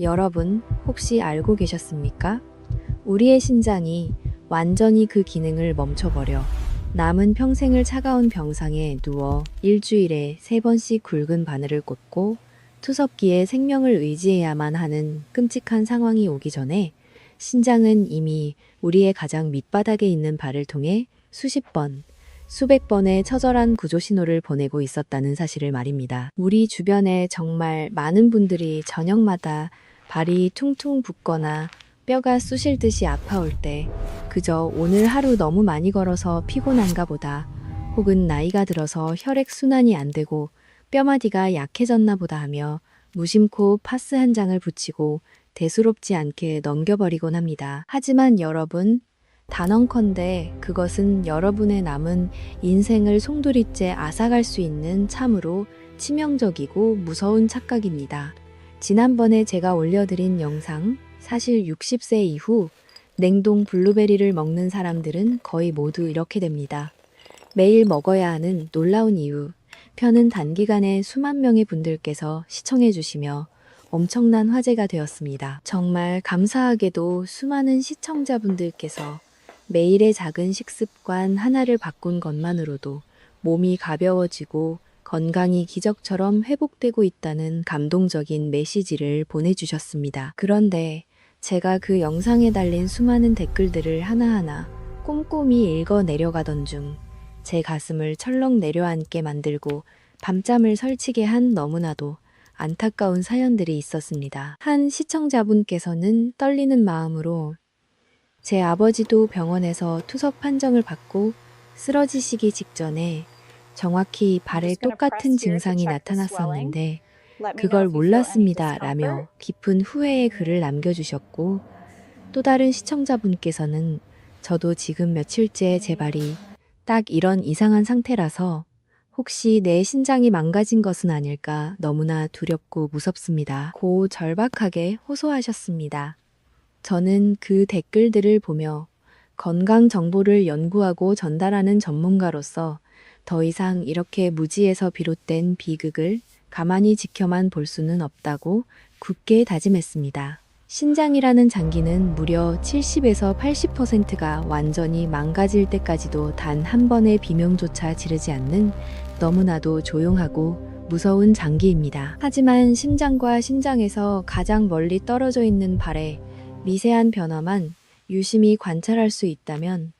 여러분, 혹시 알고 계셨습니까? 우리의 신장이 완전히 그 기능을 멈춰버려 남은 평생을 차가운 병상에 누워 일주일에 3번씩 굵은 바늘을 꽂고 투석기에 생명을 의지해야만 하는 끔찍한 상황이 오기 전에 신장은 이미 우리의 가장 밑바닥에 있는 발을 통해 수십 번, 수백 번의 처절한 구조 신호를 보내고 있었다는 사실을 말입니다. 우리 주변에 정말 많은 분들이 저녁마다 발이 퉁퉁 붓거나 뼈가 쑤실 듯이 아파올 때 그저 오늘 하루 너무 많이 걸어서 피곤한가 보다, 혹은 나이가 들어서 혈액 순환이 안 되고 뼈마디가 약해졌나 보다 하며 무심코 파스 한 장을 붙이고 대수롭지 않게 넘겨버리곤 합니다. 하지만 여러분, 단언컨대 그것은 여러분의 남은 인생을 송두리째 앗아갈 수 있는 참으로 치명적이고 무서운 착각입니다. 지난번에 제가 올려드린 영상, 사실 60세 이후 냉동 블루베리를 먹는 사람들은 거의 모두 이렇게 됩니다. 매일 먹어야 하는 놀라운 이유, 편은 단기간에 수만 명의 분들께서 시청해 주시며 엄청난 화제가 되었습니다. 정말 감사하게도 수많은 시청자분들께서 매일의 작은 식습관 하나를 바꾼 것만으로도 몸이 가벼워지고 건강이 기적처럼 회복되고 있다는 감동적인 메시지를 보내주셨습니다. 그런데 제가 그 영상에 달린 수많은 댓글들을 하나하나 꼼꼼히 읽어 내려가던 중 제 가슴을 철렁 내려앉게 만들고 밤잠을 설치게 한 너무나도 안타까운 사연들이 있었습니다. 한 시청자분께서는 떨리는 마음으로 제 아버지도 병원에서 투석 판정을 받고 쓰러지시기 직전에 정확히 발에 똑같은 증상이 나타났었는데 그걸 몰랐습니다 라며 깊은 후회의 글을 남겨주셨고, 또 다른 시청자분께서는 저도 지금 며칠째 제 발이 딱 이런 이상한 상태라서 혹시 내 신장이 망가진 것은 아닐까 너무나 두렵고 무섭습니다 고 절박하게 호소하셨습니다. 저는 그 댓글들을 보며 건강 정보를 연구하고 전달하는 전문가로서 더 이상 이렇게 무지에서 비롯된 비극을 가만히 지켜만 볼 수는 없다고 굳게 다짐했습니다. 신장이라는 장기는 무려 70에서 80%가 완전히 망가질 때까지도 단 한 번의 비명조차 지르지 않는 너무나도 조용하고 무서운 장기입니다. 하지만 심장과 심장에서 가장 멀리 떨어져 있는 발에 미세한 변화만 유심히 관찰할 수 있다면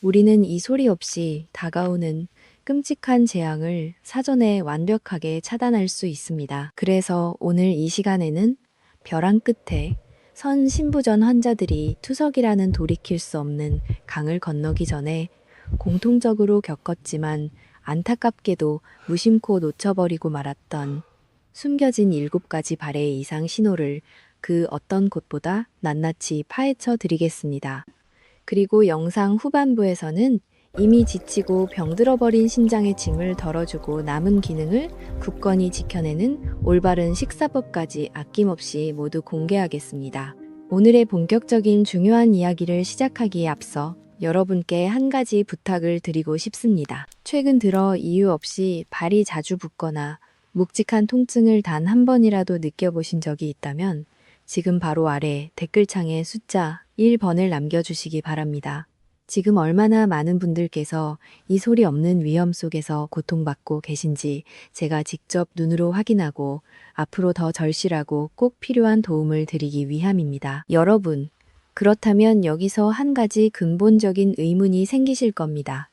우리는 이 소리 없이 다가오는 끔찍한 재앙을 사전에 완벽하게 차단할 수 있습니다. 그래서 오늘 이 시간에는 벼랑 끝에 선 신부전 환자들이 투석이라는 돌이킬 수 없는 강을 건너기 전에 공통적으로 겪었지만 안타깝게도 무심코 놓쳐버리고 말았던 숨겨진 7가지 발의 이상 신호를 그 어떤 곳보다 낱낱이 파헤쳐 드리겠습니다. 그리고 영상 후반부에서는 이미 지치고 병들어버린 신장의 짐을 덜어주고 남은 기능을 굳건히 지켜내는 올바른 식사법까지 아낌없이 모두 공개하겠습니다. 오늘의 본격적인 중요한 이야기를 시작하기에 앞서 여러분께 한 가지 부탁을 드리고 싶습니다. 최근 들어 이유 없이 발이 자주 붓거나 묵직한 통증을 단 한 번이라도 느껴보신 적이 있다면 지금 바로 아래 댓글창에 숫자 1번을 남겨주시기 바랍니다. 지금 얼마나 많은 분들께서 이 소리 없는 위험 속에서 고통받고 계신지 제가 직접 눈으로 확인하고 앞으로 더 절실하고 꼭 필요한 도움을 드리기 위함입니다. 여러분, 그렇다면 여기서 한 가지 근본적인 의문이 생기실 겁니다.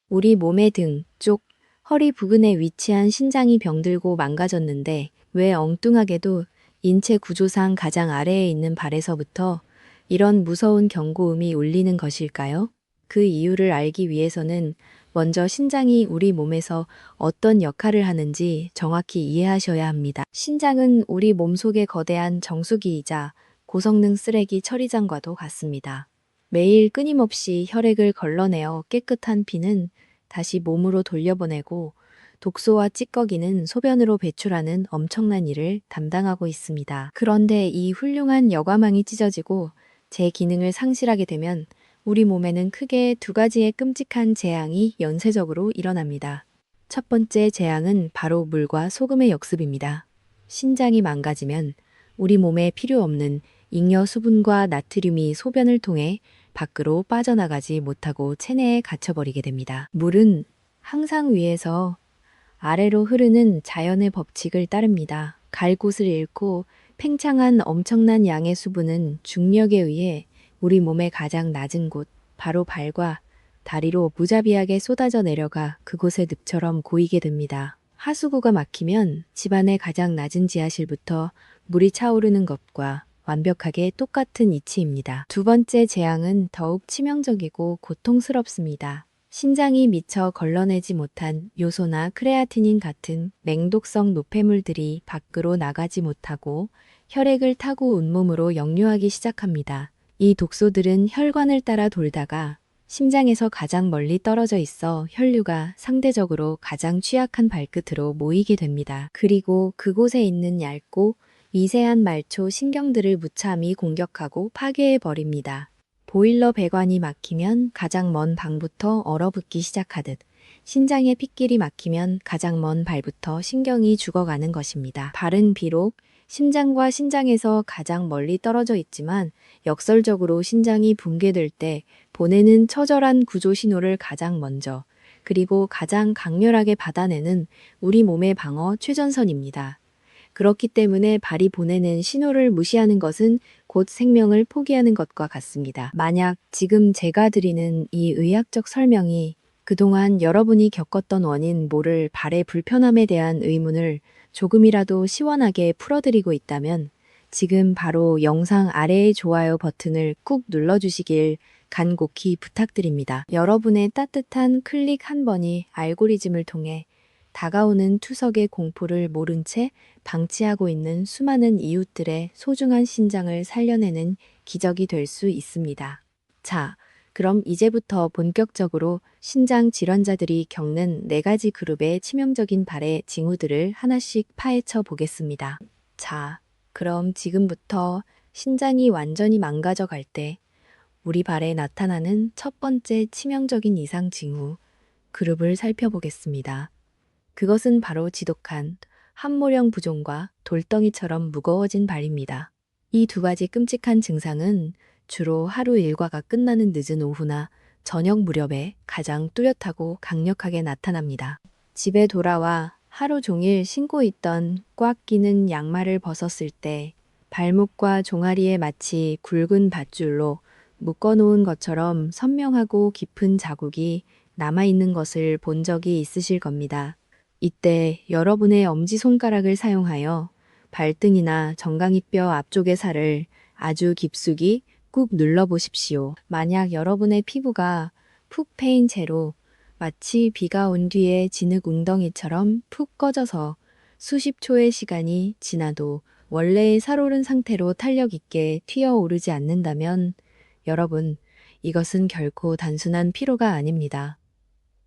우리 몸의 등, 쪽, 허리 부근에 위치한 신장이 병들고 망가졌는데 왜 엉뚱하게도 인체 구조상 가장 아래에 있는 발에서부터 이런 무서운 경고음이 울리는 것일까요? 그 이유를 알기 위해서는 먼저 신장이 우리 몸에서 어떤 역할을 하는지 정확히 이해하셔야 합니다. 신장은 우리 몸속의 거대한 정수기이자 고성능 쓰레기 처리장과도 같습니다. 매일 끊임없이 혈액을 걸러내어 깨끗한 피는 다시 몸으로 돌려보내고 독소와 찌꺼기는 소변으로 배출하는 엄청난 일을 담당하고 있습니다. 그런데 이 훌륭한 여과망이 찢어지고 제 기능을 상실하게 되면 우리 몸에는 크게 2가지의 끔찍한 재앙이 연쇄적으로 일어납니다. 첫 번째 재앙은 바로 물과 소금의 역습입니다. 신장이 망가지면 우리 몸에 필요 없는 잉여 수분과 나트륨이 소변을 통해 밖으로 빠져나가지 못하고 체내에 갇혀버리게 됩니다. 물은 항상 위에서 아래로 흐르는 자연의 법칙을 따릅니다. 갈 곳을 잃고 팽창한 엄청난 양의 수분은 중력에 의해 우리 몸의 가장 낮은 곳, 바로 발과 다리로 무자비하게 쏟아져 내려가 그곳에 늪처럼 고이게 됩니다. 하수구가 막히면 집안의 가장 낮은 지하실부터 물이 차오르는 것과 완벽하게 똑같은 이치입니다. 두 번째 재앙은 더욱 치명적이고 고통스럽습니다. 신장이 미처 걸러내지 못한 요소나 크레아티닌 같은 맹독성 노폐물들이 밖으로 나가지 못하고 혈액을 타고 온몸으로 역류하기 시작합니다. 이 독소들은 혈관을 따라 돌다가 심장에서 가장 멀리 떨어져 있어 혈류가 상대적으로 가장 취약한 발끝으로 모이게 됩니다. 그리고 그곳에 있는 얇고 미세한 말초 신경들을 무참히 공격하고 파괴해 버립니다. 보일러 배관이 막히면 가장 먼 방부터 얼어붙기 시작하듯 신장의 핏길이 막히면 가장 먼 발부터 신경이 죽어가는 것입니다. 발은 비록 심장과 신장에서 가장 멀리 떨어져 있지만 역설적으로 신장이 붕괴될 때 보내는 처절한 구조 신호를 가장 먼저 그리고 가장 강렬하게 받아내는 우리 몸의 방어 최전선입니다. 그렇기 때문에 발이 보내는 신호를 무시하는 것은 곧 생명을 포기하는 것과 같습니다. 만약 지금 제가 드리는 이 의학적 설명이 그동안 여러분이 겪었던 원인 모를 발의 불편함에 대한 의문을 조금이라도 시원하게 풀어드리고 있다면 지금 바로 영상 아래의 좋아요 버튼을 꾹 눌러주시길 간곡히 부탁드립니다. 여러분의 따뜻한 클릭 한 번이 알고리즘을 통해 다가오는 투석의 공포를 모른 채 방치하고 있는 수많은 이웃들의 소중한 신장을 살려내는 기적이 될 수 있습니다. 자, 그럼 이제부터 본격적으로 신장 질환자들이 겪는 4가지 그룹의 치명적인 발의 징후들을 하나씩 파헤쳐 보겠습니다. 자, 그럼 지금부터 신장이 완전히 망가져 갈 때 우리 발에 나타나는 첫 번째 치명적인 이상 징후 그룹을 살펴보겠습니다. 그것은 바로 지독한 함모령 부종과 돌덩이처럼 무거워진 발입니다. 이 2가지 끔찍한 증상은 주로 하루 일과가 끝나는 늦은 오후나 저녁 무렵에 가장 뚜렷하고 강력하게 나타납니다. 집에 돌아와 하루 종일 신고 있던 꽉 끼는 양말을 벗었을 때 발목과 종아리에 마치 굵은 밧줄로 묶어놓은 것처럼 선명하고 깊은 자국이 남아있는 것을 본 적이 있으실 겁니다. 이때 여러분의 엄지손가락을 사용하여 발등이나 정강이뼈 앞쪽의 살을 아주 깊숙이 꾹 눌러보십시오. 만약 여러분의 피부가 푹 패인 채로 마치 비가 온 뒤에 진흙 웅덩이처럼 푹 꺼져서 수십 초의 시간이 지나도 원래의 살오른 상태로 탄력 있게 튀어오르지 않는다면 여러분, 이것은 결코 단순한 피로가 아닙니다.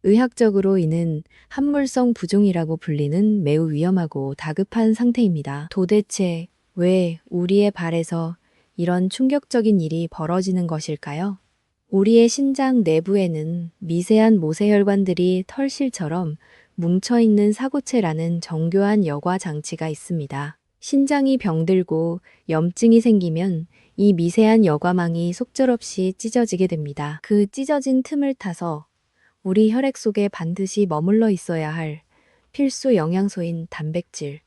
의학적으로 이는 함몰성 부종이라고 불리는 매우 위험하고 다급한 상태입니다. 도대체 왜 우리의 발에서 이런 충격적인 일이 벌어지는 것일까요? 우리의 신장 내부에는 미세한 모세혈관들이 털실처럼 뭉쳐있는 사고체라는 정교한 여과 장치가 있습니다. 신장이 병들고 염증이 생기면 이 미세한 여과망이 속절없이 찢어지게 됩니다. 그 찢어진 틈을 타서 우리 혈액 속에 반드시 머물러 있어야 할 필수 영양소인 단백질,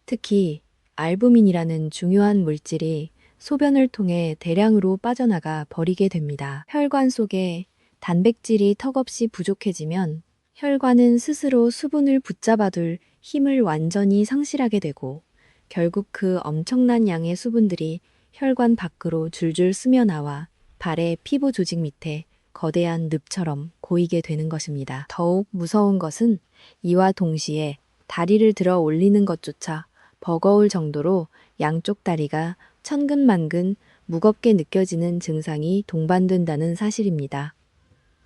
특히 알부민이라는 중요한 물질이 소변을 통해 대량으로 빠져나가 버리게 됩니다. 혈관 속에 단백질이 턱없이 부족해지면 혈관은 스스로 수분을 붙잡아둘 힘을 완전히 상실하게 되고 결국 그 엄청난 양의 수분들이 혈관 밖으로 줄줄 스며나와 발의 피부 조직 밑에 거대한 늪처럼 고이게 되는 것입니다. 더욱 무서운 것은 이와 동시에 다리를 들어 올리는 것조차 버거울 정도로 양쪽 다리가 천근만근 무겁게 느껴지는 증상이 동반된다는 사실입니다.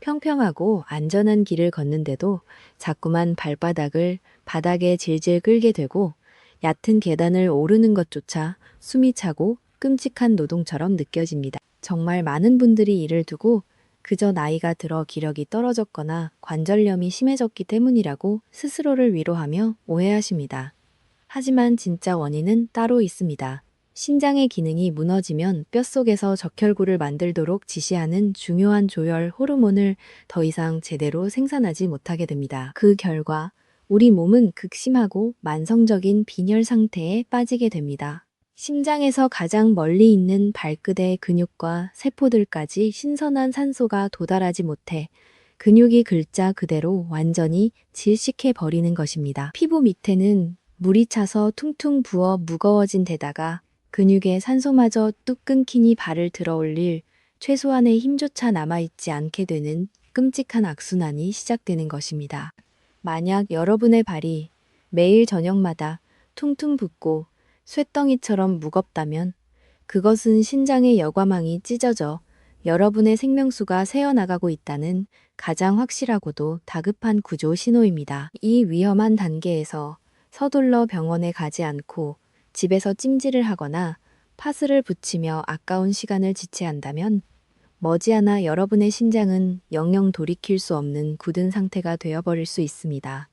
평평하고 안전한 길을 걷는데도 자꾸만 발바닥을 바닥에 질질 끌게 되고 얕은 계단을 오르는 것조차 숨이 차고 끔찍한 노동처럼 느껴집니다. 정말 많은 분들이 이를 두고 그저 나이가 들어 기력이 떨어졌거나 관절염이 심해졌기 때문이라고 스스로를 위로하며 오해하십니다. 하지만 진짜 원인은 따로 있습니다. 신장의 기능이 무너지면 뼛속에서 적혈구를 만들도록 지시하는 중요한 조혈 호르몬을 더 이상 제대로 생산하지 못하게 됩니다. 그 결과 우리 몸은 극심하고 만성적인 빈혈 상태에 빠지게 됩니다. 심장에서 가장 멀리 있는 발끝의 근육과 세포들까지 신선한 산소가 도달하지 못해 근육이 글자 그대로 완전히 질식해 버리는 것입니다. 피부 밑에는 물이 차서 퉁퉁 부어 무거워진 데다가 근육에 산소마저 뚝 끊기니 발을 들어 올릴 최소한의 힘조차 남아있지 않게 되는 끔찍한 악순환이 시작되는 것입니다. 만약 여러분의 발이 매일 저녁마다 퉁퉁 붓고 쇳덩이처럼 무겁다면 그것은 신장의 여과망이 찢어져 여러분의 생명수가 새어나가고 있다는 가장 확실하고도 다급한 구조 신호입니다. 이 위험한 단계에서 서둘러 병원에 가지 않고 집에서 찜질을 하거나 파스를 붙이며 아까운 시간을 지체한다면 머지않아 여러분의 신장은 영영 돌이킬 수 없는 굳은 상태가 되어버릴 수 있습니다.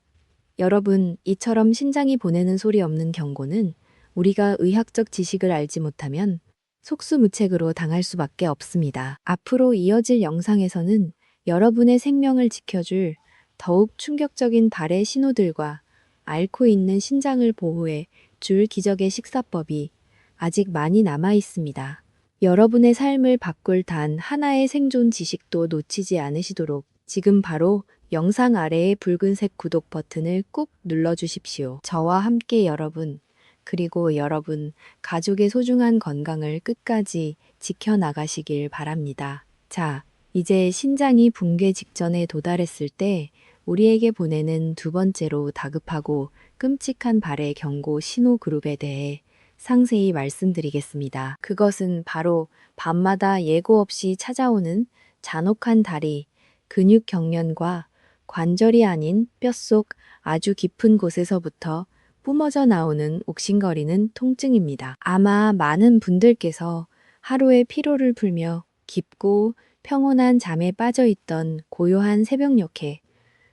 여러분, 이처럼 신장이 보내는 소리 없는 경고는 우리가 의학적 지식을 알지 못하면 속수무책으로 당할 수밖에 없습니다. 앞으로 이어질 영상에서는 여러분의 생명을 지켜줄 더욱 충격적인 발의 신호들과 앓고 있는 신장을 보호해 줄 기적의 식사법이 아직 많이 남아 있습니다. 여러분의 삶을 바꿀 단 하나의 생존 지식도 놓치지 않으시도록 지금 바로 영상 아래의 붉은색 구독 버튼을 꾹 눌러주십시오. 저와 함께 여러분, 그리고 여러분 가족의 소중한 건강을 끝까지 지켜나가시길 바랍니다. 자, 이제 신장이 붕괴 직전에 도달했을 때 우리에게 보내는 두 번째로 다급하고 끔찍한 발의 경고 신호 그룹에 대해 상세히 말씀드리겠습니다. 그것은 바로 밤마다 예고 없이 찾아오는 잔혹한 다리, 근육 경련과 관절이 아닌 뼛속 아주 깊은 곳에서부터 뿜어져 나오는 옥신거리는 통증입니다. 아마 많은 분들께서 하루의 피로를 풀며 깊고 평온한 잠에 빠져 있던 고요한 새벽녘에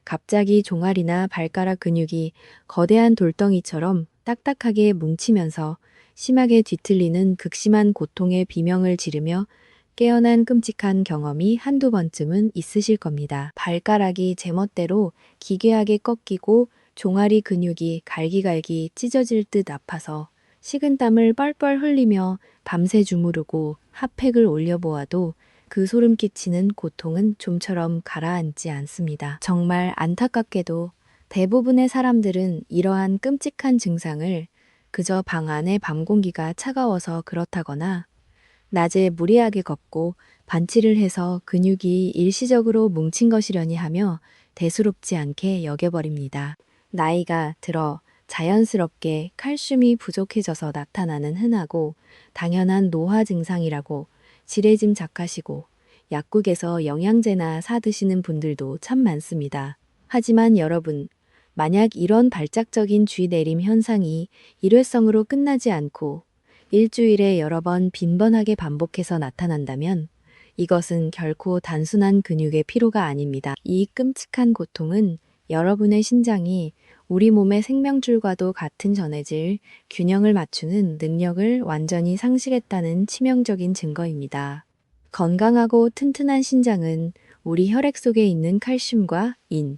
갑자기 종아리나 발가락 근육이 거대한 돌덩이처럼 딱딱하게 뭉치면서 심하게 뒤틀리는 극심한 고통의 비명을 지르며 깨어난 끔찍한 경험이 한두 번쯤은 있으실 겁니다. 발가락이 제멋대로 기괴하게 꺾이고 종아리 근육이 갈기갈기 찢어질 듯 아파서 식은땀을 뻘뻘 흘리며 밤새 주무르고 핫팩을 올려보아도 그 소름 끼치는 고통은 좀처럼 가라앉지 않습니다. 정말 안타깝게도 대부분의 사람들은 이러한 끔찍한 증상을 그저 방 안의 밤 공기가 차가워서 그렇다거나 낮에 무리하게 걷고 반치를 해서 근육이 일시적으로 뭉친 것이려니 하며 대수롭지 않게 여겨버립니다. 나이가 들어 자연스럽게 칼슘이 부족해져서 나타나는 흔하고 당연한 노화 증상이라고 지레짐작하시고 약국에서 영양제나 사드시는 분들도 참 많습니다. 하지만 여러분, 만약 이런 발작적인 쥐내림 현상이 일회성으로 끝나지 않고 일주일에 여러 번 빈번하게 반복해서 나타난다면 이것은 결코 단순한 근육의 피로가 아닙니다. 이 끔찍한 고통은 여러분의 신장이 우리 몸의 생명줄과도 같은 전해질 균형을 맞추는 능력을 완전히 상실했다는 치명적인 증거입니다. 건강하고 튼튼한 신장은 우리 혈액 속에 있는 칼슘과 인,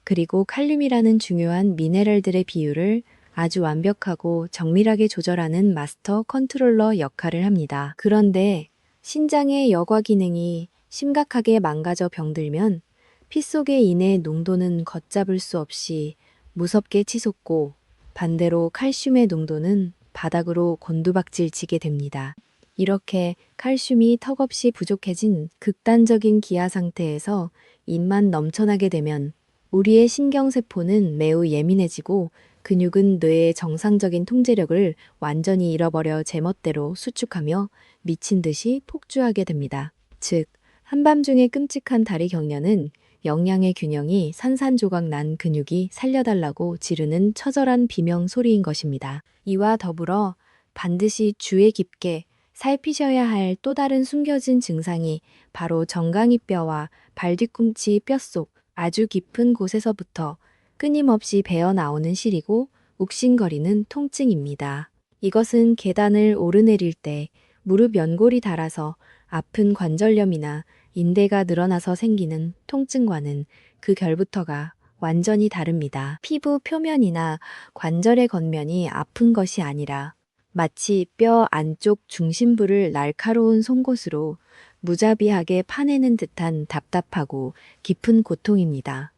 그리고 칼륨이라는 중요한 미네랄들의 비율을 아주 완벽하고 정밀하게 조절하는 마스터 컨트롤러 역할을 합니다. 그런데 신장의 여과 기능이 심각하게 망가져 병들면 피 속의 인의 농도는 걷잡을 수 없이 무섭게 치솟고 반대로 칼슘의 농도는 바닥으로 곤두박질 치게 됩니다. 이렇게 칼슘이 턱없이 부족해진 극단적인 기아 상태에서 인만 넘쳐나게 되면 우리의 신경세포는 매우 예민해지고 근육은 뇌의 정상적인 통제력을 완전히 잃어버려 제멋대로 수축하며 미친 듯이 폭주하게 됩니다. 즉, 한밤중의 끔찍한 다리 경련은 영양의 균형이 산산조각 난 근육이 살려달라고 지르는 처절한 비명 소리인 것입니다. 이와 더불어 반드시 주의 깊게 살피셔야 할 또 다른 숨겨진 증상이 바로 정강이뼈와 발뒤꿈치 뼛속 아주 깊은 곳에서부터 끊임없이 배어 나오는 시리고 욱신거리는 통증입니다. 이것은 계단을 오르내릴 때 무릎 연골이 닳아서 아픈 관절염이나 인대가 늘어나서 생기는 통증과는 그 결부터가 완전히 다릅니다. 피부 표면이나 관절의 겉면이 아픈 것이 아니라 마치 뼈 안쪽 중심부를 날카로운 송곳으로 무자비하게 파내는 듯한 답답하고 깊은 고통입니다.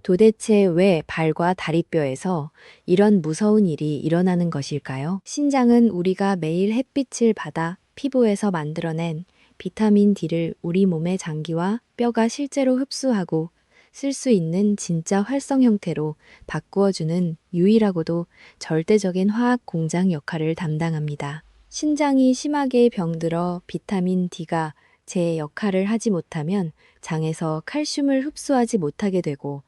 도대체 왜 발과 다리뼈에서 이런 무서운 일이 일어나는 것일까요? 신장은 우리가 매일 햇빛을 받아 피부에서 만들어낸 비타민 D를 우리 몸의 장기와 뼈가 실제로 흡수하고 쓸 수 있는 진짜 활성 형태로 바꾸어주는 유일하고도 절대적인 화학 공장 역할을 담당합니다. 신장이 심하게 병들어 비타민 D가 제 역할을 하지 못하면 장에서 칼슘을 흡수하지 못하게 되고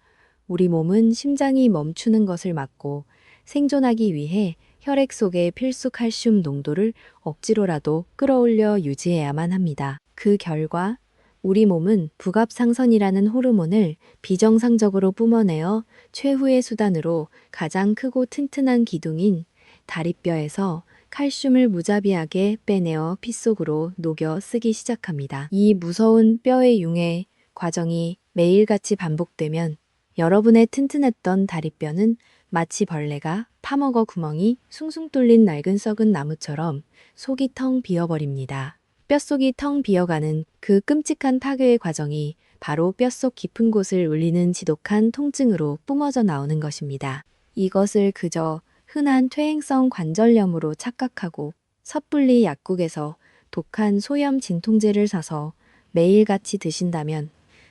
우리 몸은 심장이 멈추는 것을 막고 생존하기 위해 혈액 속의 필수 칼슘 농도를 억지로라도 끌어올려 유지해야만 합니다. 그 결과 우리 몸은 부갑상선이라는 호르몬을 비정상적으로 뿜어내어 최후의 수단으로 가장 크고 튼튼한 기둥인 다리뼈에서 칼슘을 무자비하게 빼내어 피 속으로 녹여 쓰기 시작합니다. 이 무서운 뼈의 융해 과정이 매일같이 반복되면 여러분의 튼튼했던 다리뼈는 마치 벌레가 파먹어 구멍이 숭숭 뚫린 낡은 썩은 나무처럼 속이 텅 비어버립니다. 뼛속이 텅 비어가는 그 끔찍한 파괴의 과정이 바로 뼛속 깊은 곳을 울리는 지독한 통증으로 뿜어져 나오는 것입니다. 이것을 그저 흔한 퇴행성 관절염으로 착각하고 섣불리 약국에서 독한 소염 진통제를 사서 매일같이 드신다면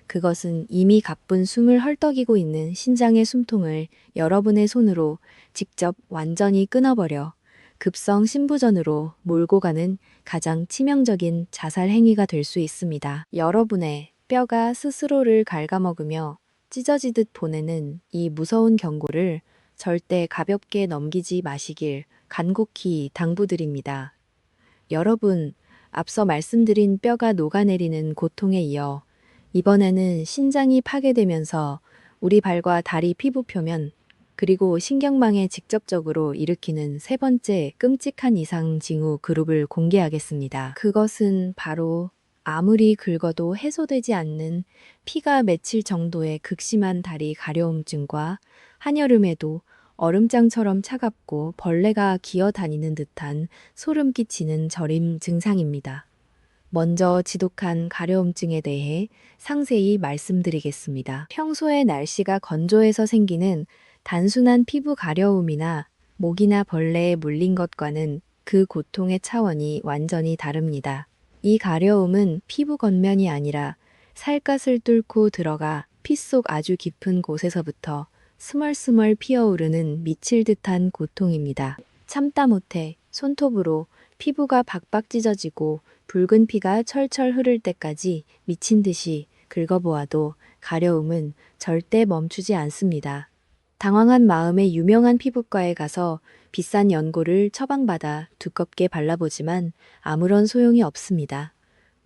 그것은 이미 가쁜 숨을 헐떡이고 있는 신장의 숨통을 여러분의 손으로 직접 완전히 끊어버려 급성 심부전으로 몰고 가는 가장 치명적인 자살 행위가 될 수 있습니다. 여러분의 뼈가 스스로를 갉아먹으며 찢어지듯 보내는 이 무서운 경고를 절대 가볍게 넘기지 마시길 간곡히 당부드립니다. 여러분, 앞서 말씀드린 뼈가 녹아내리는 고통에 이어 이번에는 신장이 파괴되면서 우리 발과 다리 피부 표면 그리고 신경망에 직접적으로 일으키는 세 번째 끔찍한 이상 징후 그룹을 공개하겠습니다. 그것은 바로 아무리 긁어도 해소되지 않는 피가 맺힐 정도의 극심한 다리 가려움증과 한여름에도 얼음장처럼 차갑고 벌레가 기어다니는 듯한 소름 끼치는 저림 증상입니다. 먼저 지독한 가려움증에 대해 상세히 말씀드리겠습니다. 평소에 날씨가 건조해서 생기는 단순한 피부 가려움이나 모기나 벌레에 물린 것과는 그 고통의 차원이 완전히 다릅니다. 이 가려움은 피부 겉면이 아니라 살갗을 뚫고 들어가 피 속 아주 깊은 곳에서부터 스멀스멀 피어오르는 미칠 듯한 고통입니다. 참다 못해 손톱으로 피부가 박박 찢어지고 붉은 피가 철철 흐를 때까지 미친 듯이 긁어보아도 가려움은 절대 멈추지 않습니다. 당황한 마음에 유명한 피부과에 가서 비싼 연고를 처방받아 두껍게 발라보지만 아무런 소용이 없습니다.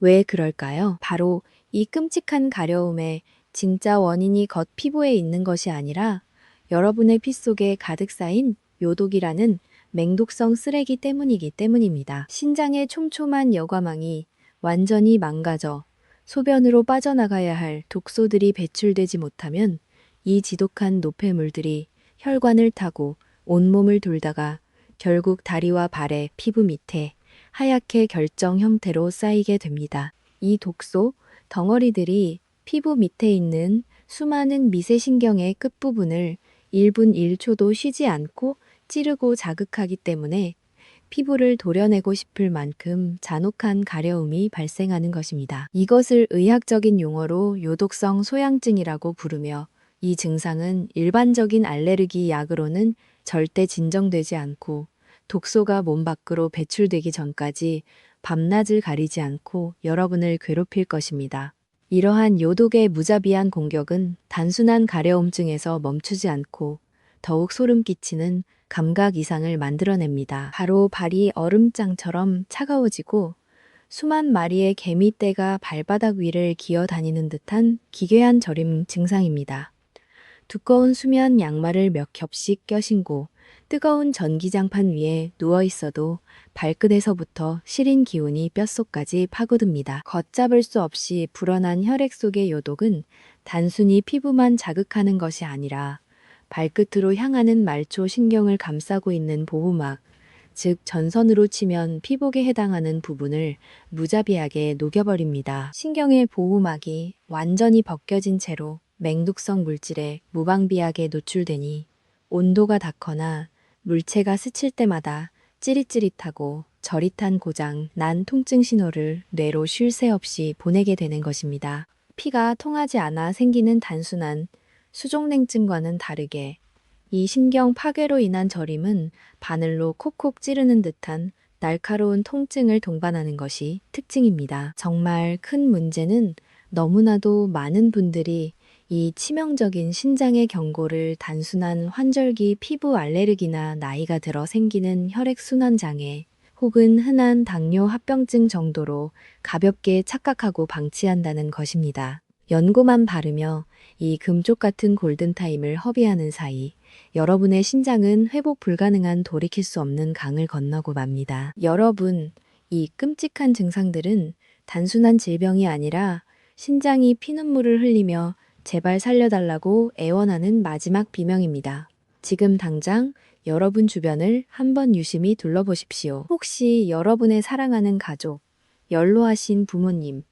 왜 그럴까요? 바로 이 끔찍한 가려움의 진짜 원인이 겉 피부에 있는 것이 아니라 여러분의 피 속에 가득 쌓인 요독이라는 맹독성 쓰레기 때문이기 때문입니다. 신장의 촘촘한 여과망이 완전히 망가져 소변으로 빠져나가야 할 독소들이 배출되지 못하면 이 지독한 노폐물들이 혈관을 타고 온몸을 돌다가 결국 다리와 발의 피부 밑에 하얗게 결정 형태로 쌓이게 됩니다. 이 독소 덩어리들이 피부 밑에 있는 수많은 미세신경의 끝부분을 1분 1초도 쉬지 않고 찌르고 자극하기 때문에 피부를 도려내고 싶을 만큼 잔혹한 가려움이 발생하는 것입니다. 이것을 의학적인 용어로 요독성 소양증이라고 부르며 이 증상은 일반적인 알레르기 약으로는 절대 진정되지 않고 독소가 몸 밖으로 배출되기 전까지 밤낮을 가리지 않고 여러분을 괴롭힐 것입니다. 이러한 요독의 무자비한 공격은 단순한 가려움증에서 멈추지 않고 더욱 소름 끼치는 감각 이상을 만들어냅니다. 바로 발이 얼음장처럼 차가워지고 수만 마리의 개미떼가 발바닥 위를 기어다니는 듯한 기괴한 저림 증상입니다. 두꺼운 수면 양말을 몇 겹씩 껴신고 뜨거운 전기장판 위에 누워 있어도 발끝에서부터 시린 기운이 뼛속까지 파고듭니다. 걷잡을 수 없이 불어난 혈액 속의 요독은 단순히 피부만 자극하는 것이 아니라 발끝으로 향하는 말초 신경을 감싸고 있는 보호막, 즉 전선으로 치면 피복에 해당하는 부분을 무자비하게 녹여버립니다. 신경의 보호막이 완전히 벗겨진 채로 맹독성 물질에 무방비하게 노출되니 온도가 닿거나 물체가 스칠 때마다 찌릿찌릿하고 저릿한 고장, 난 통증 신호를 뇌로 쉴 새 없이 보내게 되는 것입니다. 피가 통하지 않아 생기는 단순한 수족냉증과는 다르게 이 신경 파괴로 인한 저림은 바늘로 콕콕 찌르는 듯한 날카로운 통증을 동반하는 것이 특징입니다. 정말 큰 문제는 너무나도 많은 분들이 이 치명적인 신장의 경고를 단순한 환절기 피부 알레르기나 나이가 들어 생기는 혈액순환 장애 혹은 흔한 당뇨 합병증 정도로 가볍게 착각하고 방치한다는 것입니다. 연고만 바르며 이 금쪽 같은 골든타임을 허비하는 사이 여러분의 신장은 회복 불가능한 돌이킬 수 없는 강을 건너고 맙니다. 여러분, 이 끔찍한 증상들은 단순한 질병이 아니라 신장이 피눈물을 흘리며 제발 살려달라고 애원하는 마지막 비명입니다. 지금 당장 여러분 주변을 한번 유심히 둘러보십시오. 혹시 여러분의 사랑하는 가족, 연로하신 부모님,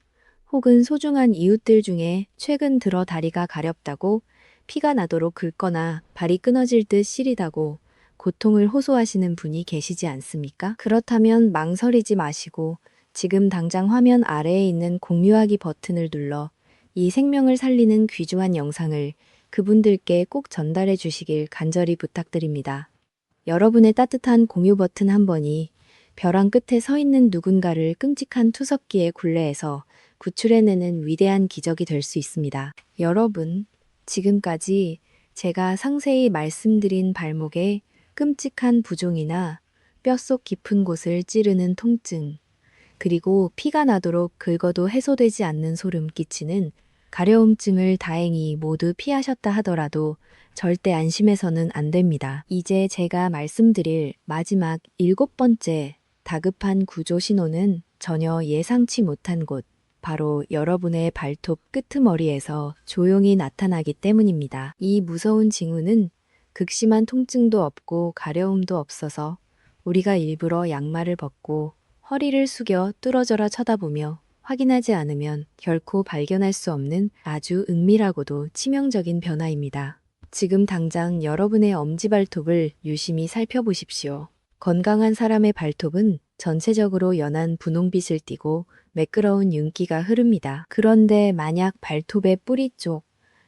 혹은 소중한 이웃들 중에 최근 들어 다리가 가렵다고 피가 나도록 긁거나 발이 끊어질 듯 시리다고 고통을 호소하시는 분이 계시지 않습니까? 그렇다면 망설이지 마시고 지금 당장 화면 아래에 있는 공유하기 버튼을 눌러 이 생명을 살리는 귀중한 영상을 그분들께 꼭 전달해 주시길 간절히 부탁드립니다. 여러분의 따뜻한 공유 버튼 한 번이 벼랑 끝에 서 있는 누군가를 끔찍한 투석기의 굴레에서 구출해내는 위대한 기적이 될 수 있습니다. 여러분, 지금까지 제가 상세히 말씀드린 발목의 끔찍한 부종이나 뼛속 깊은 곳을 찌르는 통증, 그리고 피가 나도록 긁어도 해소되지 않는 소름 끼치는 가려움증을 다행히 모두 피하셨다 하더라도 절대 안심해서는 안 됩니다. 이제 제가 말씀드릴 마지막 7번째 다급한 구조 신호는 전혀 예상치 못한 곳, 바로 여러분의 발톱 끄트머리에서 조용히 나타나기 때문입니다. 이 무서운 징후는 극심한 통증도 없고 가려움도 없어서 우리가 일부러 양말을 벗고 허리를 숙여 뚫어져라 쳐다보며 확인하지 않으면 결코 발견할 수 없는 아주 은밀하고도 치명적인 변화입니다. 지금 당장 여러분의 엄지발톱을 유심히 살펴보십시오. 건강한 사람의 발톱은 전체적으로 연한 분홍빛을 띠고 매끄러운 윤기가 흐릅니다. 그런데 만약 발톱의 뿌리 쪽,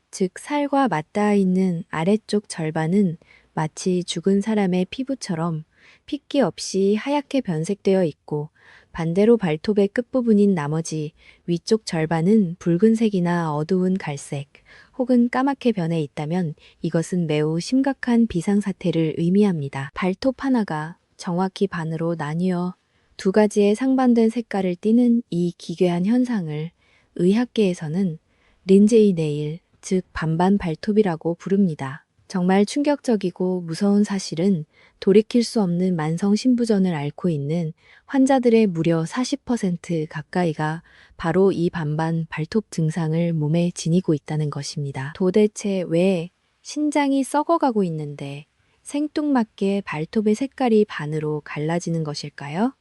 즉 살과 맞닿아 있는 아래쪽 절반은 마치 죽은 사람의 피부처럼 핏기 없이 하얗게 변색되어 있고 반대로 발톱의 끝부분인 나머지 위쪽 절반은 붉은색이나 어두운 갈색 혹은 까맣게 변해 있다면 이것은 매우 심각한 비상사태를 의미합니다. 발톱 하나가 정확히 반으로 나뉘어 두 가지의 상반된 색깔을 띠는 이 기괴한 현상을 의학계에서는 린제이 네일, 즉 반반 발톱이라고 부릅니다. 정말 충격적이고 무서운 사실은 돌이킬 수 없는 만성 신부전을 앓고 있는 환자들의 무려 40% 가까이가 바로 이 반반 발톱 증상을 몸에 지니고 있다는 것입니다. 도대체 왜 신장이 썩어가고 있는데 생뚱맞게 발톱의 색깔이 반으로 갈라지는 것일까요?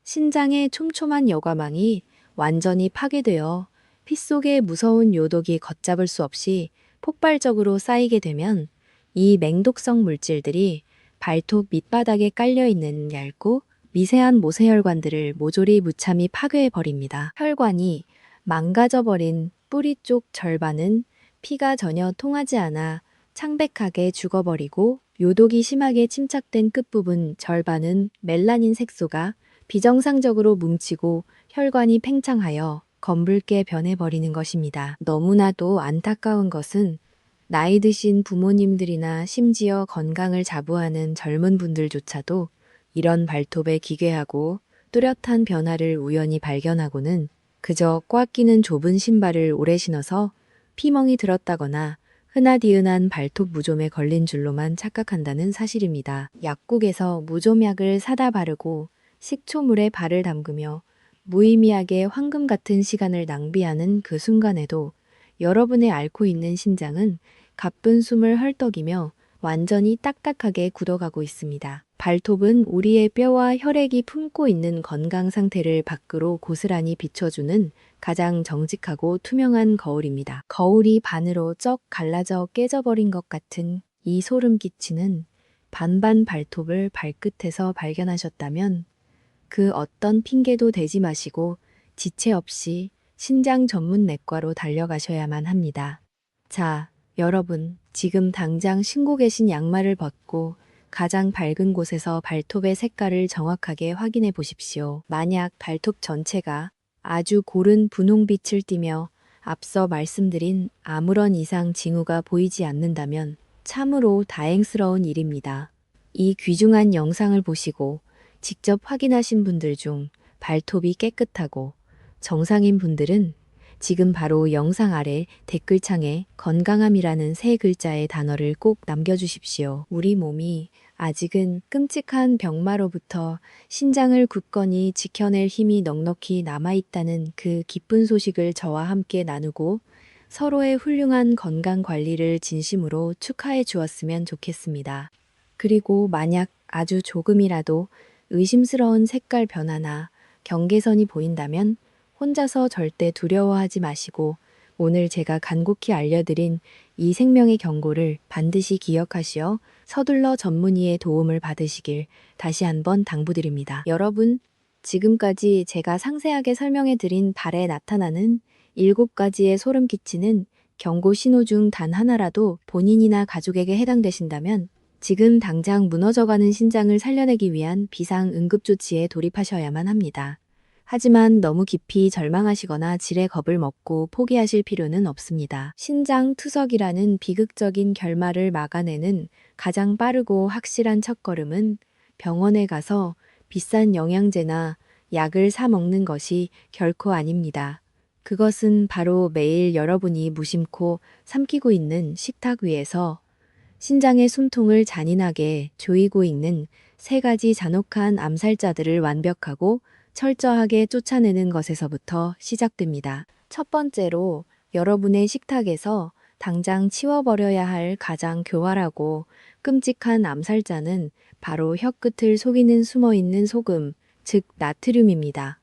신장의 촘촘한 여과망이 완전히 파괴되어 피 속의 무서운 요독이 걷잡을 수 없이 폭발적으로 쌓이게 되면 이 맹독성 물질들이 발톱 밑바닥에 깔려있는 얇고 미세한 모세혈관들을 모조리 무참히 파괴해버립니다. 혈관이 망가져버린 뿌리 쪽 절반은 피가 전혀 통하지 않아 창백하게 죽어버리고 요독이 심하게 침착된 끝부분 절반은 멜라닌 색소가 비정상적으로 뭉치고 혈관이 팽창하여 검붉게 변해버리는 것입니다. 너무나도 안타까운 것은 나이 드신 부모님들이나 심지어 건강을 자부하는 젊은 분들조차도 이런 발톱의 기괴하고 뚜렷한 변화를 우연히 발견하고는 그저 꽉 끼는 좁은 신발을 오래 신어서 피멍이 들었다거나 흔하디흔한 발톱 무좀에 걸린 줄로만 착각한다는 사실입니다. 약국에서 무좀약을 사다 바르고 식초물에 발을 담그며 무의미하게 황금 같은 시간을 낭비하는 그 순간에도 여러분의 앓고 있는 심장은 가쁜 숨을 헐떡이며 완전히 딱딱하게 굳어가고 있습니다. 발톱은 우리의 뼈와 혈액이 품고 있는 건강 상태를 밖으로 고스란히 비춰주는 가장 정직하고 투명한 거울입니다. 거울이 반으로 쩍 갈라져 깨져버린 것 같은 이 소름 끼치는 반반 발톱을 발끝에서 발견하셨다면 그 어떤 핑계도 대지 마시고 지체 없이 신장 전문 내과로 달려가셔야만 합니다. 자, 여러분, 지금 당장 신고 계신 양말을 벗고 가장 밝은 곳에서 발톱의 색깔을 정확하게 확인해 보십시오. 만약 발톱 전체가 아주 고른 분홍빛을 띠며 앞서 말씀드린 아무런 이상 징후가 보이지 않는다면 참으로 다행스러운 일입니다. 이 귀중한 영상을 보시고 직접 확인하신 분들 중 발톱이 깨끗하고 정상인 분들은 지금 바로 영상 아래 댓글창에 건강함이라는 세 글자의 단어를 꼭 남겨주십시오. 우리 몸이 아직은 끔찍한 병마로부터 신장을 굳건히 지켜낼 힘이 넉넉히 남아있다는 그 기쁜 소식을 저와 함께 나누고 서로의 훌륭한 건강 관리를 진심으로 축하해 주었으면 좋겠습니다. 그리고 만약 아주 조금이라도 의심스러운 색깔 변화나 경계선이 보인다면 혼자서 절대 두려워하지 마시고 오늘 제가 간곡히 알려드린 이 생명의 경고를 반드시 기억하시어 서둘러 전문의의 도움을 받으시길 다시 한번 당부드립니다. 여러분, 지금까지 제가 상세하게 설명해드린 발에 나타나는 7가지의 소름 끼치는 경고 신호 중 단 하나라도 본인이나 가족에게 해당되신다면 지금 당장 무너져가는 신장을 살려내기 위한 비상 응급조치에 돌입하셔야만 합니다. 하지만 너무 깊이 절망하시거나 질의 겁을 먹고 포기하실 필요는 없습니다. 신장 투석이라는 비극적인 결말을 막아내는 가장 빠르고 확실한 첫걸음은 병원에 가서 비싼 영양제나 약을 사 먹는 것이 결코 아닙니다. 그것은 바로 매일 여러분이 무심코 삼키고 있는 식탁 위에서 신장의 숨통을 잔인하게 조이고 있는 3가지 잔혹한 암살자들을 완벽하고 철저하게 쫓아내는 것에서부터 시작됩니다. 첫 번째로 여러분의 식탁에서 당장 치워버려야 할 가장 교활하고 끔찍한 암살자는 바로 혀끝을 속이는 숨어있는 소금, 즉 나트륨입니다.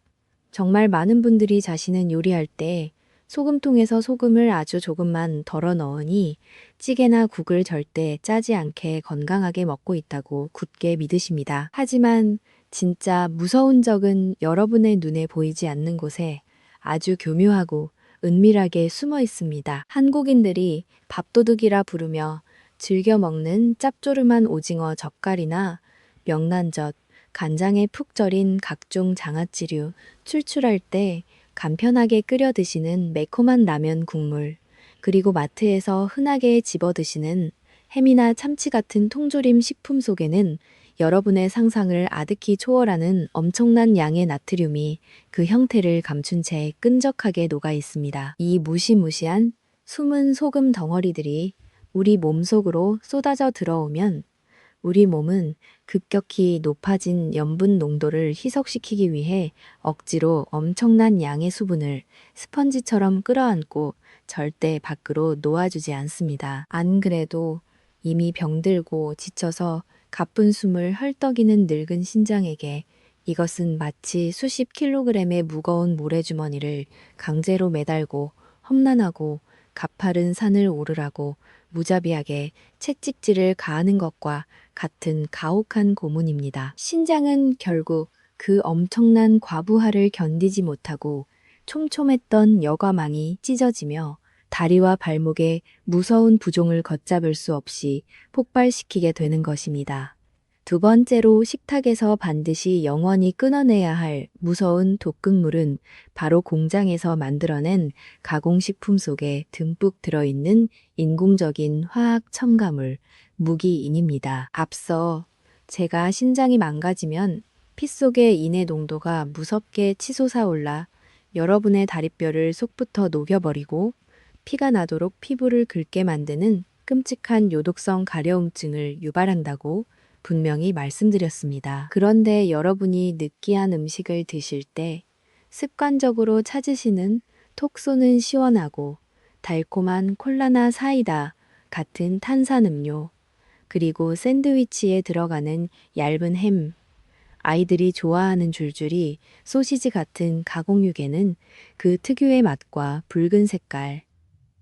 정말 많은 분들이 자신은 요리할 때 소금통에서 소금을 아주 조금만 덜어 넣으니 찌개나 국을 절대 짜지 않게 건강하게 먹고 있다고 굳게 믿으십니다. 하지만 진짜 무서운 적은 여러분의 눈에 보이지 않는 곳에 아주 교묘하고 은밀하게 숨어 있습니다. 한국인들이 밥도둑이라 부르며 즐겨 먹는 짭조름한 오징어 젓갈이나 명란젓, 간장에 푹 절인 각종 장아찌류, 출출할 때 간편하게 끓여 드시는 매콤한 라면 국물, 그리고 마트에서 흔하게 집어 드시는 햄이나 참치 같은 통조림 식품 속에는 여러분의 상상을 아득히 초월하는 엄청난 양의 나트륨이 그 형태를 감춘 채 끈적하게 녹아 있습니다. 이 무시무시한 숨은 소금 덩어리들이 우리 몸속으로 쏟아져 들어오면 우리 몸은 급격히 높아진 염분 농도를 희석시키기 위해 억지로 엄청난 양의 수분을 스펀지처럼 끌어안고 절대 밖으로 놓아주지 않습니다. 안 그래도 이미 병들고 지쳐서 가쁜 숨을 헐떡이는 늙은 신장에게 이것은 마치 수십 킬로그램의 무거운 모래주머니를 강제로 매달고 험난하고 가파른 산을 오르라고 무자비하게 채찍질을 가하는 것과 같은 가혹한 고문입니다. 신장은 결국 그 엄청난 과부하를 견디지 못하고 촘촘했던 여과망이 찢어지며 다리와 발목에 무서운 부종을 걷잡을 수 없이 폭발시키게 되는 것입니다. 두 번째로 식탁에서 반드시 영원히 끊어내야 할 무서운 독극물은 바로 공장에서 만들어낸 가공식품 속에 듬뿍 들어있는 인공적인 화학 첨가물, 무기인입니다. 앞서 제가 신장이 망가지면 피 속의 인의 농도가 무섭게 치솟아 올라 여러분의 다리뼈를 속부터 녹여버리고 피가 나도록 피부를 긁게 만드는 끔찍한 요독성 가려움증을 유발한다고 분명히 말씀드렸습니다. 그런데 여러분이 느끼한 음식을 드실 때 습관적으로 찾으시는 톡 쏘는 시원하고 달콤한 콜라나 사이다 같은 탄산음료, 그리고 샌드위치에 들어가는 얇은 햄, 아이들이 좋아하는 줄줄이 소시지 같은 가공육에는 그 특유의 맛과 붉은 색깔,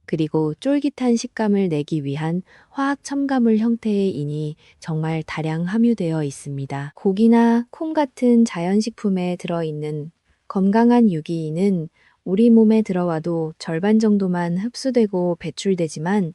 그리고 쫄깃한 식감을 내기 위한 화학 첨가물 형태의 인이 정말 다량 함유되어 있습니다. 고기나 콩 같은 자연식품에 들어있는 건강한 유기인은 우리 몸에 들어와도 절반 정도만 흡수되고 배출되지만,